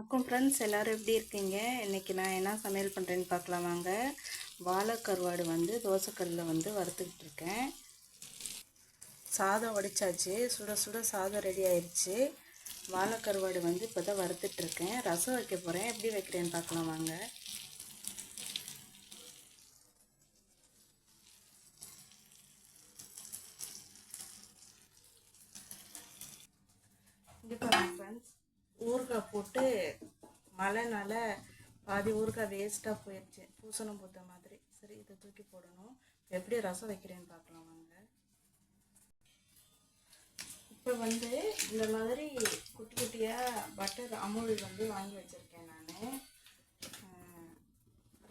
வணக்கம் ஃப்ரெண்ட்ஸ், எல்லோரும் எப்படி இருக்கீங்க? இன்றைக்கி நான் என்ன சமையல் பண்ணுறேன்னு பார்க்கலாம் வாங்க. வாழை கருவாடு தோசைக்கல்லில் வறுத்துக்கிட்டு இருக்கேன். சாதம் வடித்தாச்சு, சுட சுட சாதம் ரெடி ஆயிடுச்சு. வாழை கருவாடு இப்போ தான் வறுத்துட்ருக்கேன். ரசம் வைக்க போகிறேன், எப்படி வைக்கிறேன்னு பார்க்கலாம் வாங்க. இங்கே பாருங்க ஃப்ரெண்ட்ஸ், ஊறுகாய் போட்டு மழைனால பாதி ஊறுகாய் வேஸ்ட்டாக போயிடுச்சு, பூசணம் பூத்த மாதிரி. சரி, இதை தூக்கி போடணும். எப்படி ரசம் வைக்கிறேன்னு பார்க்கலாம் வாங்க. இப்போ இந்த மாதிரி குட்டி குட்டியாக பட்டர் அமுல் வாங்கி வச்சுருக்கேன் நான்.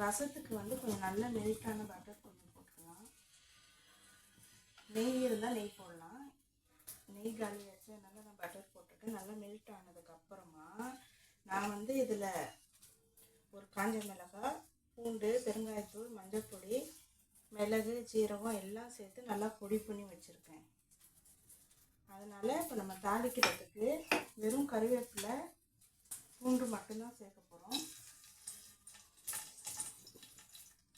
ரசத்துக்கு கொஞ்சம் நல்ல மெல்ட்டான பட்டர் கொஞ்சம் போட்டுக்கலாம். நெய் இருந்தால் நெய் போடலாம். நெய் காலி வச்சு அதனால் நான் பட்டர் போட்டுட்டு நல்லா மெல்ட் ஆனதுக்கப்புறமா நான் இதில் ஒரு காஞ்ச மிளகாய், பூண்டு, பெருங்காயத்தூள், மஞ்சள்பொடி, மிளகு, சீரகம் எல்லாம் சேர்த்து நல்லா பொடி பண்ணி வச்சுருக்கேன். அதனால் இப்போ நம்ம தாளிக்கிறதுக்கு வெறும் கறிவேப்பிலை, பூண்டு மட்டும்தான் சேர்க்க போகிறோம்.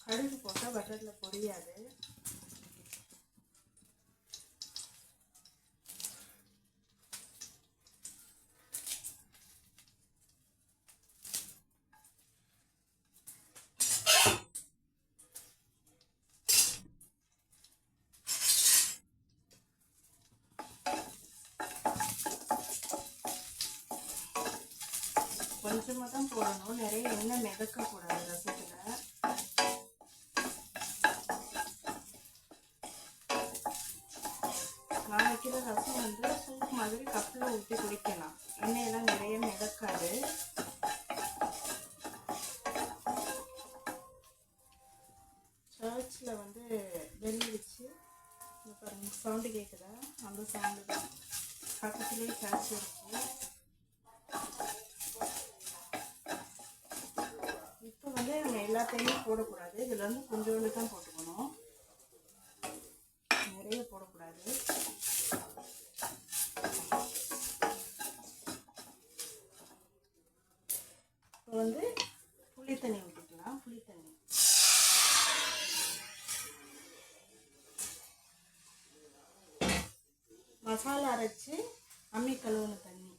கடுகு போட்டால் பட்டரில் பொரியாது. கொஞ்சமாக தான் போடணும், நிறைய எண்ணெய் மிதக்கக்கூடாது ரசத்தில். நான் வைக்கிற ரசம் சூப் மாதிரி கப்பில் ஊற்றி குடிக்கலாம். எண்ணெயெல்லாம் நிறைய மிதக்காது. சர்ச்சில் பெல் வச்சு பாருங்க, சவுண்டு கேட்குதா? அந்த சவுண்டு தான். பக்கத்துலேயே சர்ச் இருக்குது. இப்போ நம்ம எல்லாத்தையுமே போடக்கூடாது. இதில் கொஞ்சோண்டு தான் போட்டுக்கணும், நிறைய போடக்கூடாது. இப்போ புளி தண்ணி ஊற்றிக்கலாம். புளி தண்ணி மசாலா அரைச்சி அம்மி கழுவுன தண்ணி.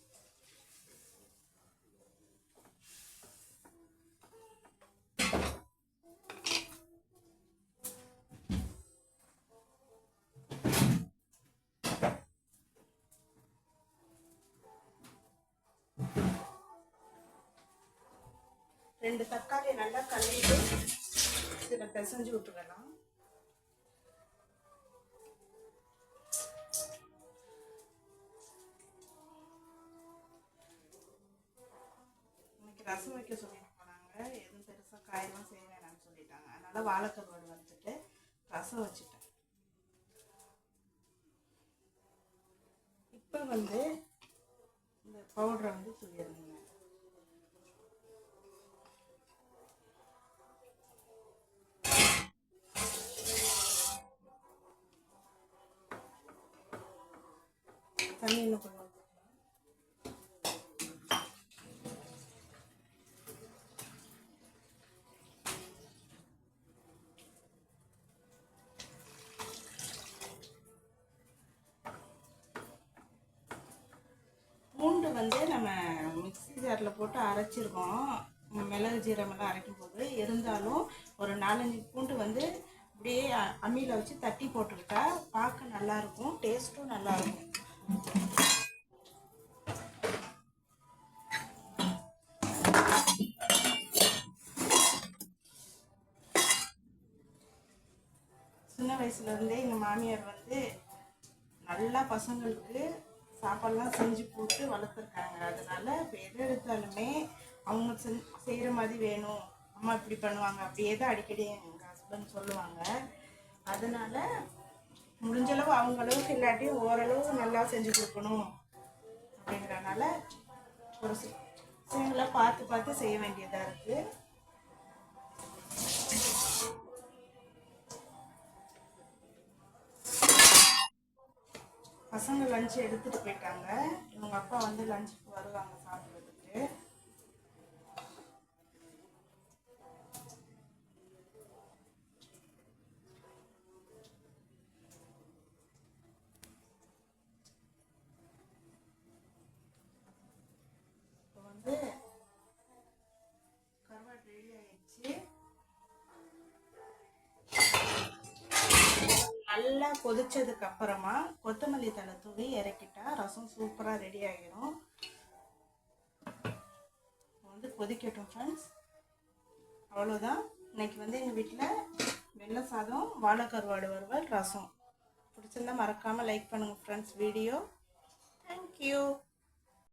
ரெண்டு தக்காளி நல்லா கழுவிட்டு இதில் பிசைஞ்சு விட்டுக்கலாம். இன்னைக்கு ரசம் வைக்க சொல்லிட்டு போனாங்க, எதுவும் பெருசாக காயெல்லாம் செய்ய வேணாம்னு சொல்லிட்டாங்க. அதனால வாழைக்கருவாடு வறுத்துட்டு ரசம் வச்சுட்டேன். இப்போ இந்த பவுடரை தூக்கிடுங்க. தண்ணி இன்னும் கொஞ்சம் பூண்டு நம்ம மிக்ஸி ஜாரில் போட்டு அரைச்சிருக்கோம். மிளகு ஜீரமெல்லாம் அரைக்கும் போது இருந்தாலும் ஒரு 4-5 பூண்டு இப்படியே அம்மியில் வச்சு தட்டி போட்டுக்கிட்டா பார்க்க நல்லாயிருக்கும், டேஸ்ட்டும் நல்லாயிருக்கும். சின்ன வயசுலேருந்தே எங்கள் மாமியார் நல்லா பசங்களுக்கு சாப்பாடெல்லாம் செஞ்சு போட்டு வளர்த்துருக்காங்க. அதனால இப்போ எது எடுத்தாலுமே அவங்க செய்கிற மாதிரி வேணும், அம்மா இப்படி பண்ணுவாங்க, அப்படியே தான் அடிக்கடி எங்கள் ஹஸ்பண்ட் சொல்லுவாங்க. அதனால முடிஞ்சளவு அவங்களவுக்கு இல்லாட்டியும் ஓரளவு நல்லா செஞ்சு கொடுக்கணும் அப்படிங்கிறனால ஒரு சில பார்த்து பார்த்து செய்ய வேண்டியதாக இருக்குது. பசங்க லஞ்ச் எடுத்துகிட்டு போயிட்டாங்க. இவங்க அப்பா லஞ்சுக்கு வருவாங்க சாப்பிட்றதுக்கு. நல்லா கொதிச்சதுக்கு அப்புறமா கொத்தமல்லி தழை தூவி இறக்கிட்டா ரசம் சூப்பராக ரெடி ஆகிடும். வந்து கொதிக்கட்டும் ஃப்ரெண்ட்ஸ். அவ்வளோதான். இன்னைக்கு வந்து எங்கள் வீட்டில் வெள்ளை சாதம், வாழைக்கருவாடு வறுவல், ரசம். பிடிச்சிருந்தா மறக்காமல் லைக் பண்ணுங்கள் ஃப்ரெண்ட்ஸ் வீடியோ. தேங்க்யூ.